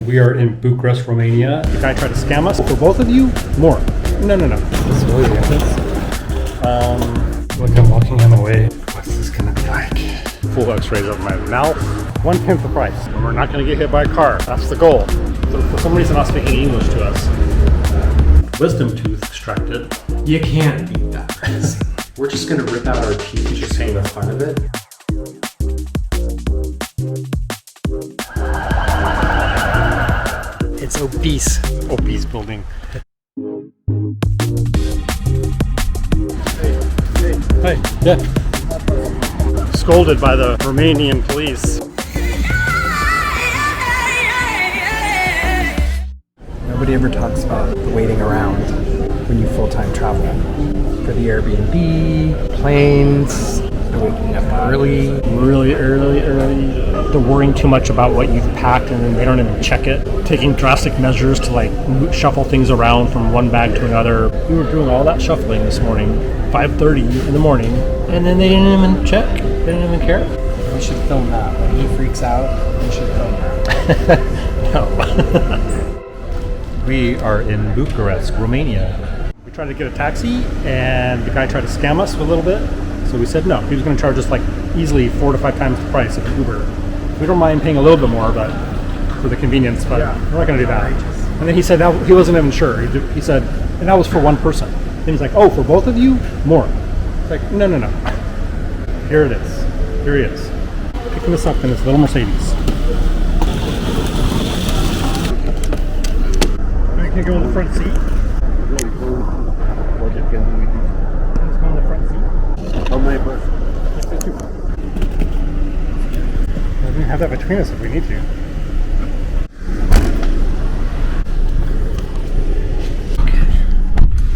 We are in Bucharest, Romania. The guy tried to scam us. For both of you, more. No. This really look, I'm walking him away. What's this gonna be like? Full x-rays of my mouth. 1/10 the price. And we're not gonna get hit by a car. That's the goal. So for some reason, not speaking English to us. Wisdom tooth extracted. You can't beat that. We're just gonna rip out our teeth just for the fun of it. It's obese. Obese building. Hey, yeah. Scolded by the Romanian police. Nobody ever talks about the waiting around when you full-time travel. For the Airbnb, planes, waking up Really early. They're worrying too much about what you've packed and then they don't even check it. Taking drastic measures to like shuffle things around from one bag to another. We were doing all that shuffling this morning, 5:30 in the morning, and then they didn't even check. They didn't even care. We should film that. When he freaks out, we should film that. No. We are in Bucharest, Romania. We tried to get a taxi and the guy tried to scam us a little bit. So we said no. He was going to charge us like easily 4 to 5 times the price of an Uber. We don't mind paying a little bit more, but for the convenience, but we're not going to do that. And then he said that he wasn't even sure. He said, and that was for one person. And he's like, oh, for both of you, more. It's like, no. Here it is. Here he is. Picking us up in his little Mercedes. Can you go in the front seat? Let's go in the front seat. How many bucks? We can have that between us if we need to.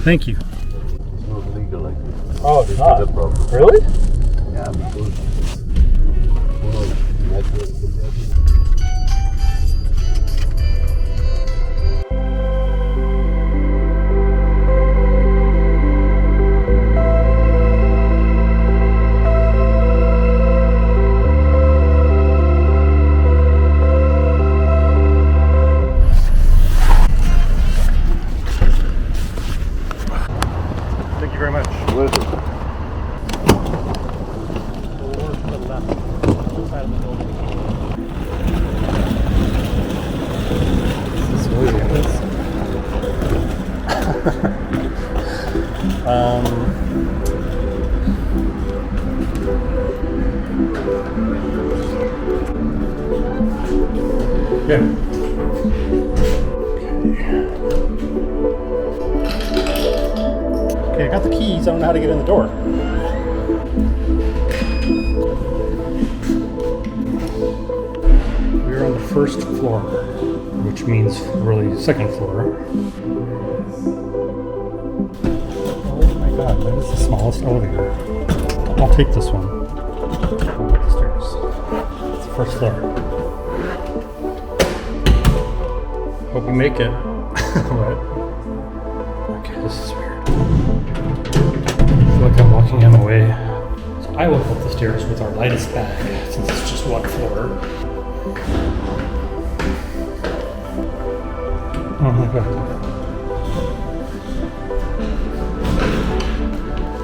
Thank you. It's not legal like this. Oh, it's This not? is the problem. Really? Yeah, because that's Thank you very much. what is it? To the left. Side of the building. This is really Yeah. Okay, I got the keys. I don't know how to get in the door. We're on the first floor, which means really second floor. Oh my god, that is the smallest elevator. I'll take this one. Up the stairs. It's the first floor. Hope we make it. What? Okay, this is weird. I feel like I'm walking him away. So I will go up the stairs with our lightest bag, since it's just one floor. Oh my god.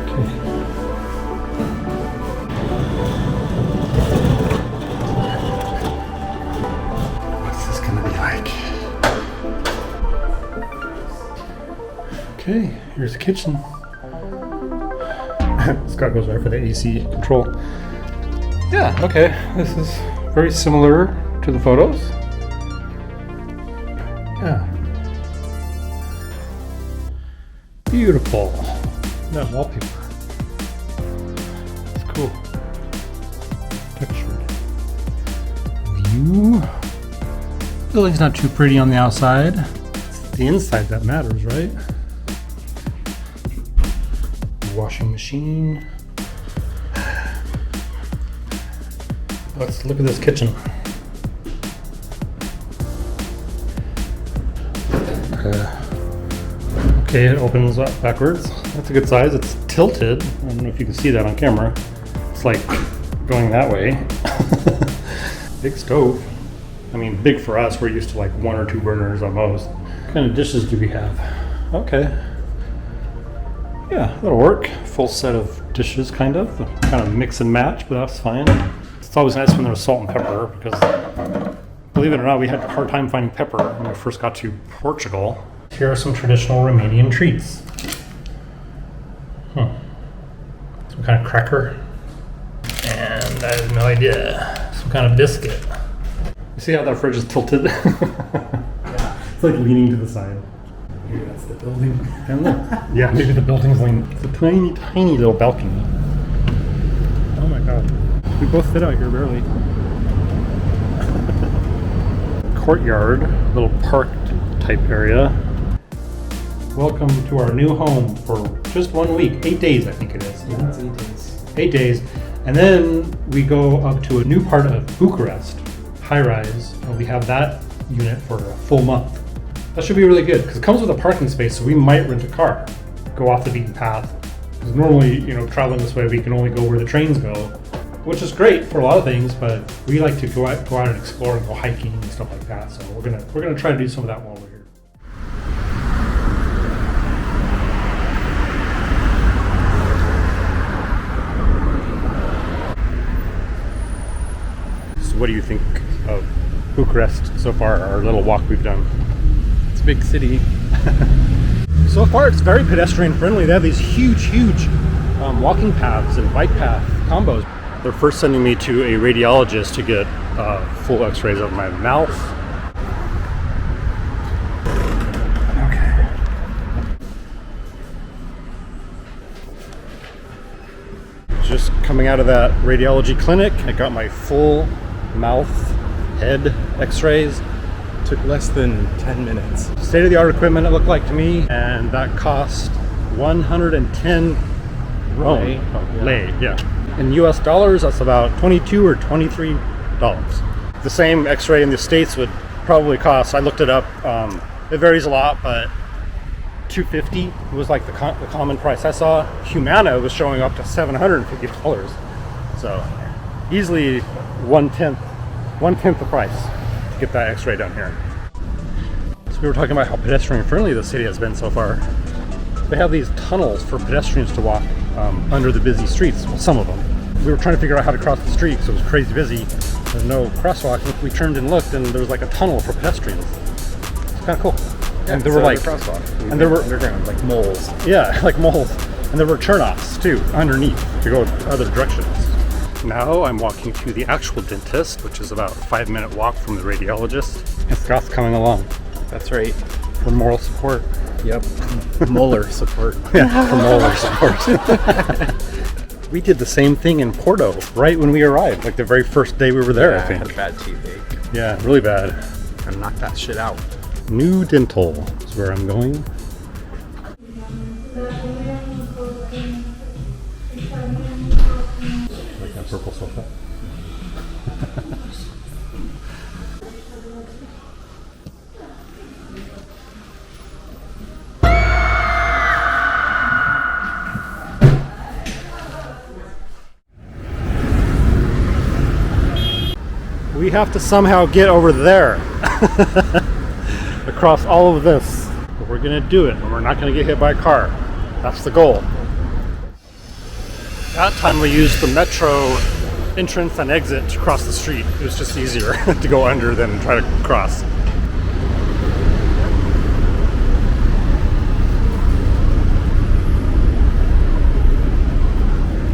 Okay. What's this gonna be like? Okay, here's the kitchen. Scott goes right for the AC control. Yeah, okay. This is very similar to the photos. Yeah. Beautiful. That wallpaper. It's cool. Textured. View. Building's not too pretty on the outside. It's the inside that matters, right? Washing machine. Let's look at this kitchen. Okay, it opens up backwards. That's a good size. It's tilted. I don't know if you can see that on camera. It's like going that way. Big stove. I mean, big for us. We're used to like 1 or 2 burners at most. What kind of dishes do we have? Okay. Yeah, that'll work. Full set of dishes, kind of mix and match, but that's fine. It's always nice when there's salt and pepper because, believe it or not, we had a hard time finding pepper when we first got to Portugal. Here are some traditional Romanian treats. Some kind of cracker, and I have no idea. Some kind of biscuit. You see how that fridge is tilted? Yeah. It's like leaning to the side. Maybe that's the building. Yeah, maybe the building's leaning. It's a tiny, tiny little balcony. Oh my god. We both fit out here barely. Courtyard, little park type area. Welcome to our new home for just 1 week. 8 days, I think it is. Yeah, it's 8 days. 8 days. And then we go up to a new part of Bucharest, high rise, and we have that unit for a full month. That should be really good because it comes with a parking space, so we might rent a car, go off the beaten path. Because normally, traveling this way, we can only go where the trains go, which is great for a lot of things, but we like to go out and explore and go hiking and stuff like that. So we're gonna try to do some of that while we're here. So what do you think of Bucharest so far, our little walk we've done? It's a big city. So far, it's very pedestrian friendly. They have these huge walking paths and bike path combos. They're first sending me to a radiologist to get full x-rays of my mouth. Okay. Just coming out of that radiology clinic, I got my full mouth, head x-rays. Took less than 10 minutes. State-of-the-art equipment, it looked like to me, and that cost 110 lei, yeah. In US dollars, that's about $22 or $23. The same x-ray in the States would probably cost, I looked it up, it varies a lot, but $250 was like the common price. I saw Humana was showing up to $750. So easily one-tenth the price to get that x-ray done here. So we were talking about how pedestrian friendly the city has been so far. They have these tunnels for pedestrians to walk under the busy streets, well, some of them. We were trying to figure out how to cross the street because it was crazy busy. There's no crosswalk. We turned and looked, and there was like a tunnel for pedestrians. It's kind of cool. Yeah, and there were like crosswalk. And there were underground, like moles. Yeah, like moles. And there were turnoffs too underneath to go other directions. Now I'm walking to the actual dentist, which is about a 5-minute walk from the radiologist. And Scott's coming along That's right. for moral support. Yep. Molar support. Yeah, for molar support. We did the same thing in Porto right when we arrived, like the very first day we were there, I I had a think. bad toothache. Yeah, really bad. Gotta knock that shit out. New Dental is where I'm going. Like that purple sofa. We have to somehow get over there. Across all of this. But we're gonna do it, and we're not gonna get hit by a car. That's the goal. That time we used the metro entrance and exit to cross the street. It was just easier to go under than try to cross.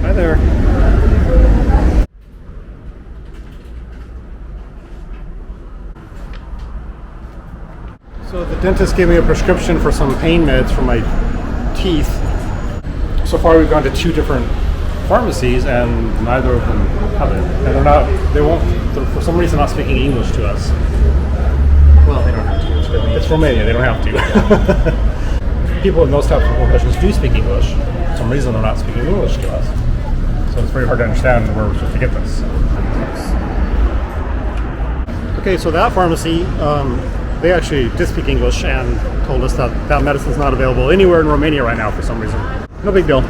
Hi there. So the dentist gave me a prescription for some pain meds for my teeth. So far we've gone to 2 different pharmacies and neither of them have it. And they're for some reason not speaking English to us. Well, they don't have to. It's Romania. It's Romania, they don't have to. People in those types of professions do speak English. For some reason they're not speaking English to us. So it's very hard to understand where we're supposed to get this. Okay, so that pharmacy, they actually did speak English and told us that that medicine's not available anywhere in Romania right now for some reason. No big deal.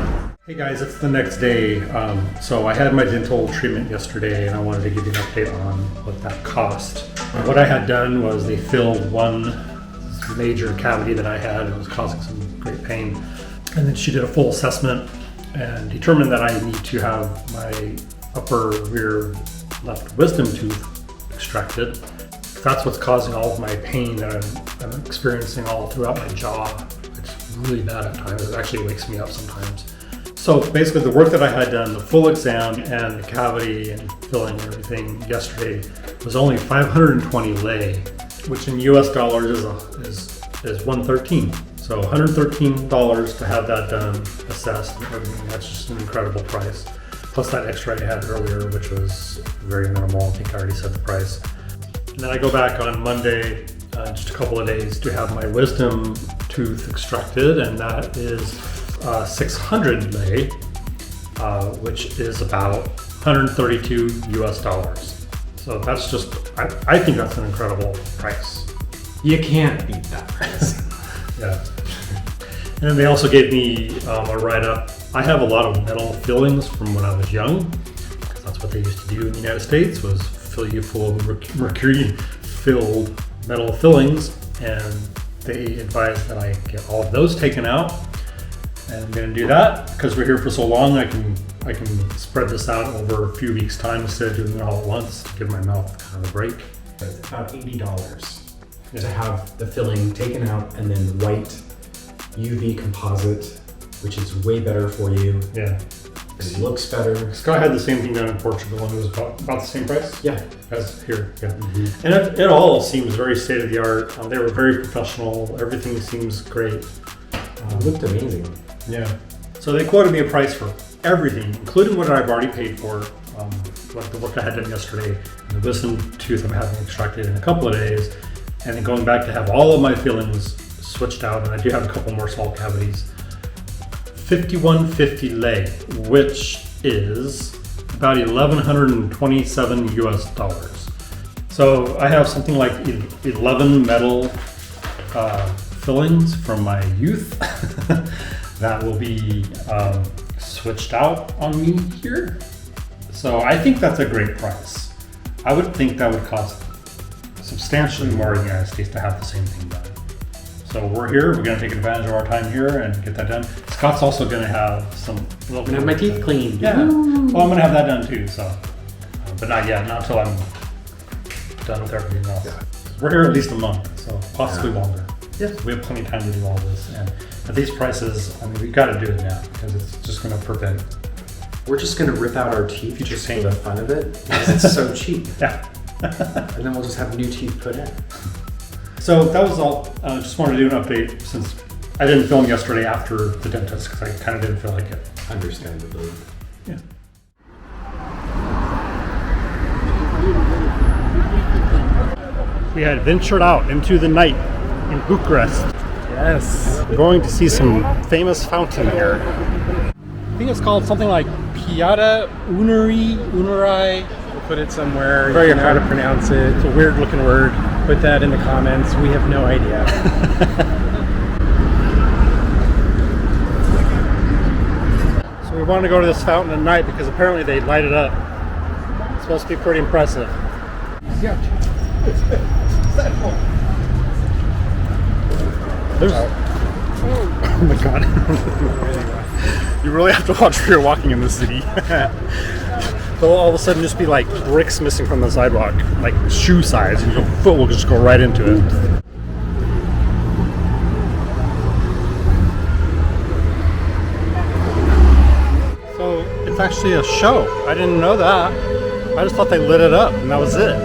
Hey guys, it's the next day. So I had my dental treatment yesterday and I wanted to give you an update on what that cost. What I had done was they filled one major cavity that I had and it was causing some great pain. And then she did a full assessment and determined that I need to have my upper rear left wisdom tooth extracted. That's what's causing all of my pain that I'm experiencing all throughout my jaw. It's really bad at times. It actually wakes me up sometimes. So basically the work that I had done, the full exam and the cavity and filling and everything yesterday was only 520 lei, which in US dollars is 113. So $113 to have that done, assessed and everything. That's just an incredible price. Plus that x-ray I had earlier, which was very minimal. I think I already said the price. And then I go back on Monday, just a couple of days, to have my wisdom tooth extracted, and that is 600 lei, which is about 132 US dollars. So that's just, I think that's an incredible price. You can't beat that price. Yeah. And then they also gave me a write-up. I have a lot of metal fillings from when I was young, because that's what they used to do in the United States, was fill you full of mercury-filled metal fillings, and they advised that I get all of those taken out. And I'm going to do that because we're here for so long. I can spread this out over a few weeks' time instead of doing it all at once to give my mouth kind of a break. It's about $80 to have the filling taken out and then white UV composite, which is way better for you. Yeah. It looks better. Scott had the same thing done in Portugal and it was about the same price? Yeah. As here, yeah. Mm-hmm. And it all seems very state of the art. They were very professional. Everything seems great. It looked amazing. Yeah. So they quoted me a price for everything, including what I've already paid for, like the work I had done yesterday, and the wisdom tooth I'm having extracted in a couple of days, and then going back to have all of my fillings switched out, and I do have a couple more small cavities. 5150 lei, which is about 1,127 US dollars. So I have something like 11 metal fillings from my youth that will be switched out on me here. So I think that's a great price. I would think that would cost substantially more in the United States to have the same thing done. So we're here, we're gonna take advantage of our time here and get that done. Scott's also gonna have some... I'm gonna have my teeth cleaned. Yeah, well I'm gonna have that done too, so. But not yet, not until I'm done with everything else. Yeah. We're here at least a month, so possibly longer. Yeah. We have plenty of time to do all this. And at these prices, I mean, we've got to do it now because it's just going to prevent. We're just going to rip out our teeth just for the fun of it because it's so cheap. Yeah. And then we'll just have new teeth put in. So that was all. Just wanted to do an update since I didn't film yesterday after the dentist because I kind of didn't feel like it. Understandably. Yeah. We had ventured out into the night in Bucharest. Yes. We're going to see some famous fountain here. I think it's called something like Piata Unirii. We'll put it somewhere. Very you know how hard to pronounce it. It's a weird looking word. Put that in the comments. We have no idea. So we wanted to go to this fountain at night because apparently they light it up. It's supposed to be pretty impressive. Yeah. There's, oh my god. You really have to watch where you're walking in this city. There'll all of a sudden just be like bricks missing from the sidewalk, like shoe size, and your foot will just go right into it. So it's actually a show. I didn't know that. I just thought they lit it up and that was it.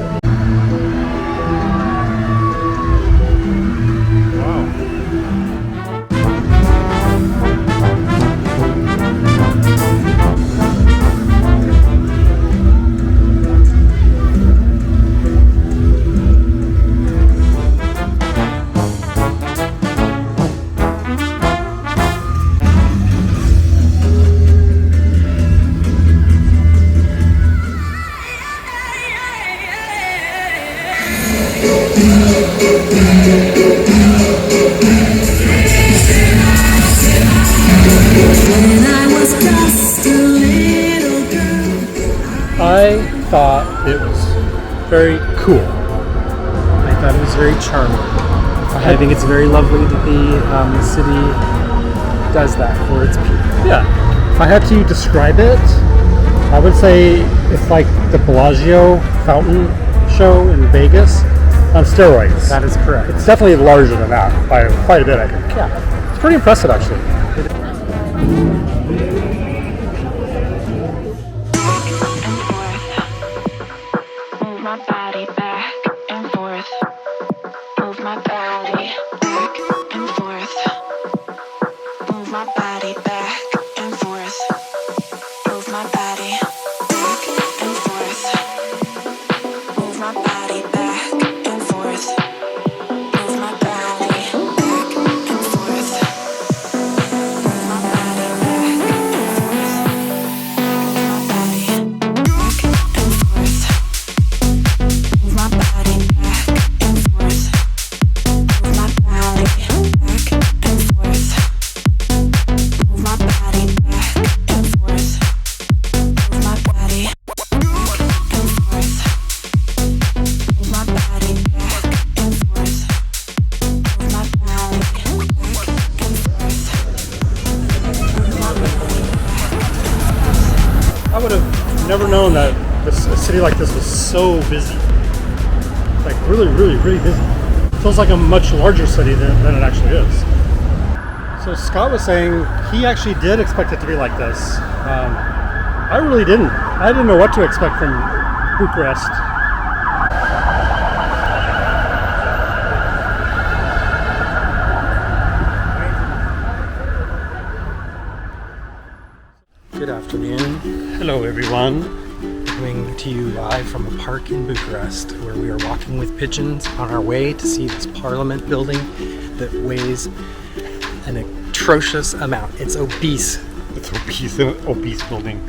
When I was very cool. I thought it was very charming. I think it's very lovely that the city does that for its people. Yeah. If I had to describe it, I would say it's like the Bellagio fountain show in Vegas on steroids. That is correct. It's definitely larger than that by quite a bit, I think. Yeah. It's pretty impressive, actually. Move my body back and forth. Move my body back and forth. Move my body back and forth. Move my body back and forth. Move my body back and forth. Move my body back and forth. Move my body back and forth. Move my body back and forth. Move my body back and forth. Move my body back and forth. Move my body back and forth. Move my body back and forth. Move my body back and forth. Move my body back and forth. I would have never known that a city like this was so busy. Like really, really, really busy. Feels like a much larger city than it actually is. So Scott was saying he actually did expect it to be like this. I really didn't. I didn't know what to expect from Bucharest. Good afternoon. Hello, everyone. Coming to you live from a park in Bucharest where we are walking with pigeons on our way to see this parliament building that weighs an atrocious amount. It's obese. It's an obese building.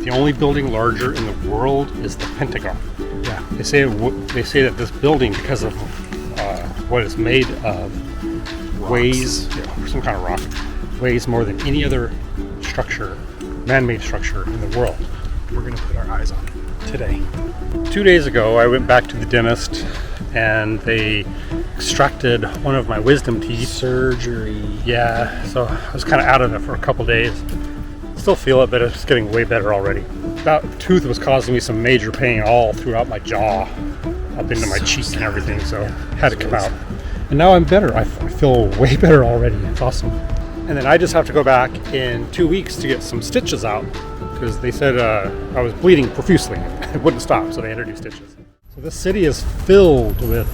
The only building larger in the world is the Pentagon. Yeah. They say that this building, because of what it's made of, weighs some kind of rock, weighs more than any other structure, man-made structure in the world. We're going to put our eyes on it today. 2 days ago, I went back to the dentist, and they extracted one of my wisdom teeth. Surgery. Yeah, so I was kind of out of it for a couple days. Still feel it, but it's getting way better already. That tooth was causing me some major pain all throughout my jaw, up into my cheek and everything, so had to come out. And now I'm better. I feel way better already. It's awesome. And then I just have to go back in 2 weeks to get some stitches out, because they said I was bleeding profusely. It wouldn't stop, so they had to do stitches. So this city is filled with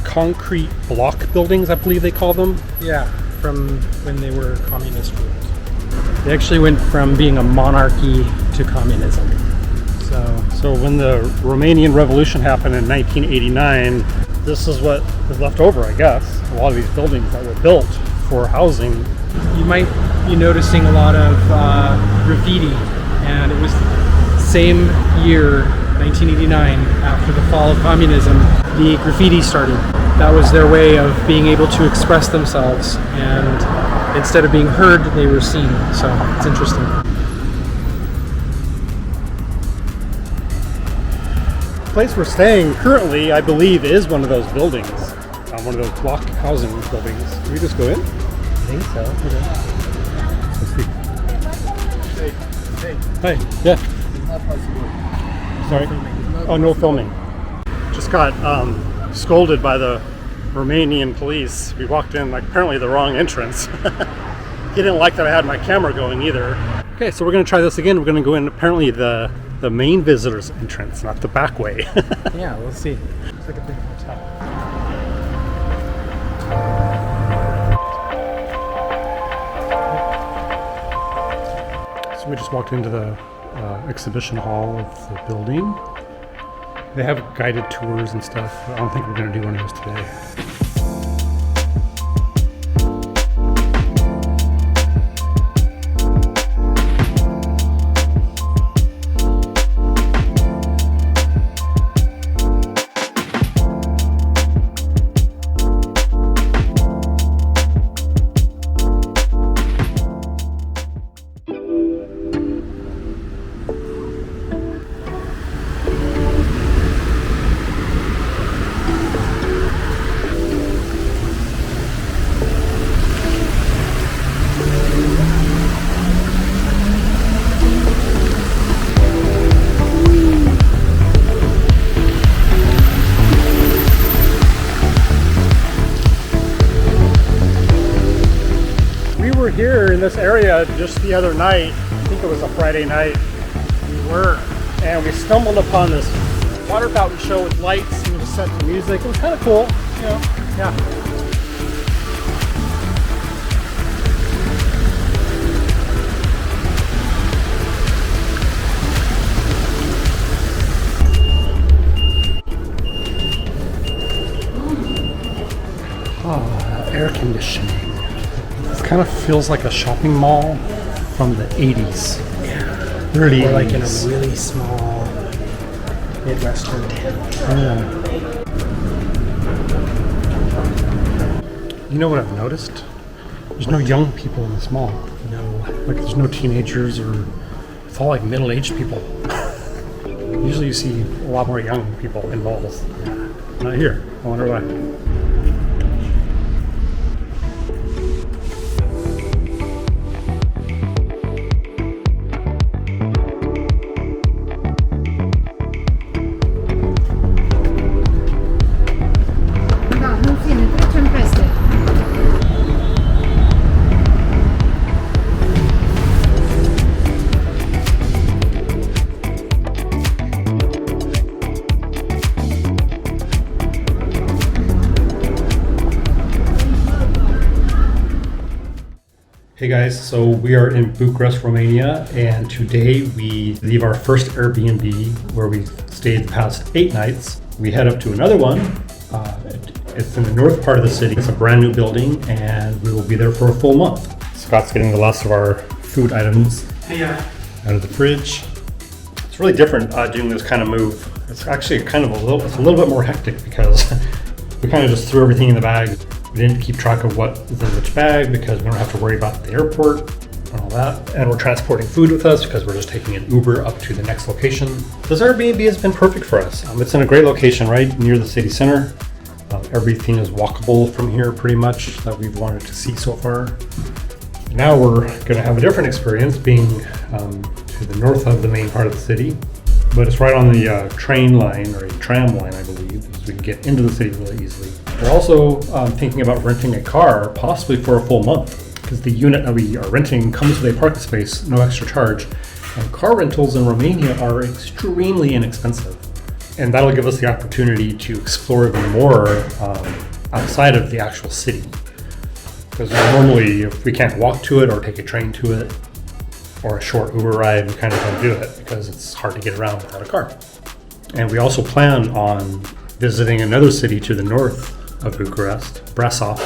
concrete block buildings, I believe they call them. Yeah, from when they were communist ruled. They actually went from being a monarchy to communism. So when the Romanian Revolution happened in 1989, this is what was left over, I guess. A lot of these buildings that were built for housing. You might be noticing a lot of graffiti, and it was the same year, 1989, after the fall of communism, the graffiti started. That was their way of being able to express themselves, and instead of being heard, they were seen. So it's interesting. The place we're staying currently, I believe, is one of those buildings, one of those block housing buildings. Can we just go in? I think so. Hey, yeah. Sorry. Oh, no filming. Just got scolded by the Romanian police. We walked in like apparently the wrong entrance. He didn't like that I had my camera going either. Okay, so we're gonna try this again. We're gonna go in apparently the main visitors entrance, not the back way. Yeah, we'll see. Looks like a big hotel. So we just walked into the exhibition hall of the building. They have guided tours and stuff. I don't think we're going to do one of those today. here in this area just the other night. I think it was a Friday night. And we stumbled upon this water fountain show with lights and it was set to music. It was kind of cool, you know. Yeah. Oh, air conditioning. This kind of feels like a shopping mall from the 80s. Really, Or like in a really small Midwestern town. You know what I've noticed? There's no young people in this mall. No. Like there's no teenagers or it's all like middle-aged people. Usually you see a lot more young people in malls. Not here. I wonder why. Hey guys, so we are in Bucharest, Romania, and today we leave our first Airbnb where we stayed the past 8 nights. We head up to another one. It's in the north part of the city. It's a brand new building and we will be there for a full month. Scott's getting the last of our food items out of the fridge. It's really different doing this kind of move. It's actually it's a little bit more hectic because we kind of just threw everything in the bag. We didn't keep track of what is in which bag because we don't have to worry about the airport and all that. And we're transporting food with us because we're just taking an Uber up to the next location. This Airbnb has been perfect for us. It's in a great location right near the city center. Everything is walkable from here pretty much that we've wanted to see so far. Now we're going to have a different experience being to the north of the main part of the city. But it's right on the train line or a tram line, I believe, so we can get into the city really easily. We're also thinking about renting a car, possibly for a full month, because the unit that we are renting comes with a parking space, no extra charge. And car rentals in Romania are extremely inexpensive. And that'll give us the opportunity to explore even more outside of the actual city. Because normally, if we can't walk to it or take a train to it, or a short Uber ride, we kind of don't do it because it's hard to get around without a car. And we also plan on visiting another city to the north of Bucharest, Brasov.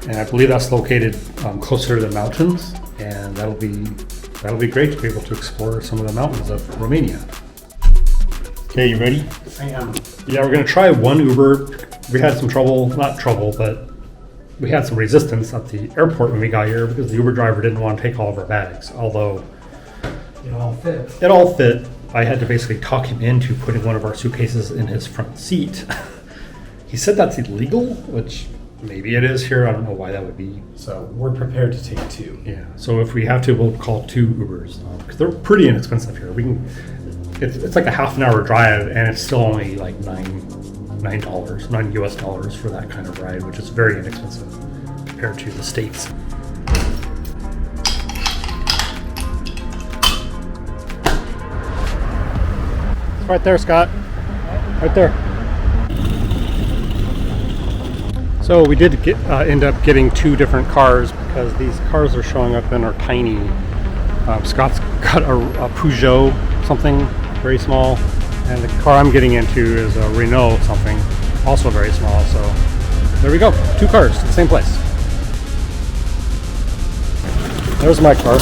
And I believe that's located closer to the mountains. And that'll be great to be able to explore some of the mountains of Romania. Okay, you ready? I am. Yeah, we're gonna try one Uber. We had some trouble, not trouble, but we had some resistance at the airport when we got here because the Uber driver didn't want to take all of our bags, although It all fit. it all fit. I had to basically talk him into putting one of our suitcases in his front seat. He said that's illegal, which maybe it is here. I don't know why that would be. So we're prepared to take 2. Yeah, so if we have to, we'll call 2 Ubers because they're pretty inexpensive here. It's like a half an hour drive and it's still only like $9 US dollars for that kind of ride, which is very inexpensive compared to the States. It's right there, Scott. Right there. So we did end up getting 2 different cars because these cars are showing up and are tiny. Scott's got a Peugeot something, very small. And the car I'm getting into is a Renault something, also very small. So there we go, 2 cars, same place. There's my car.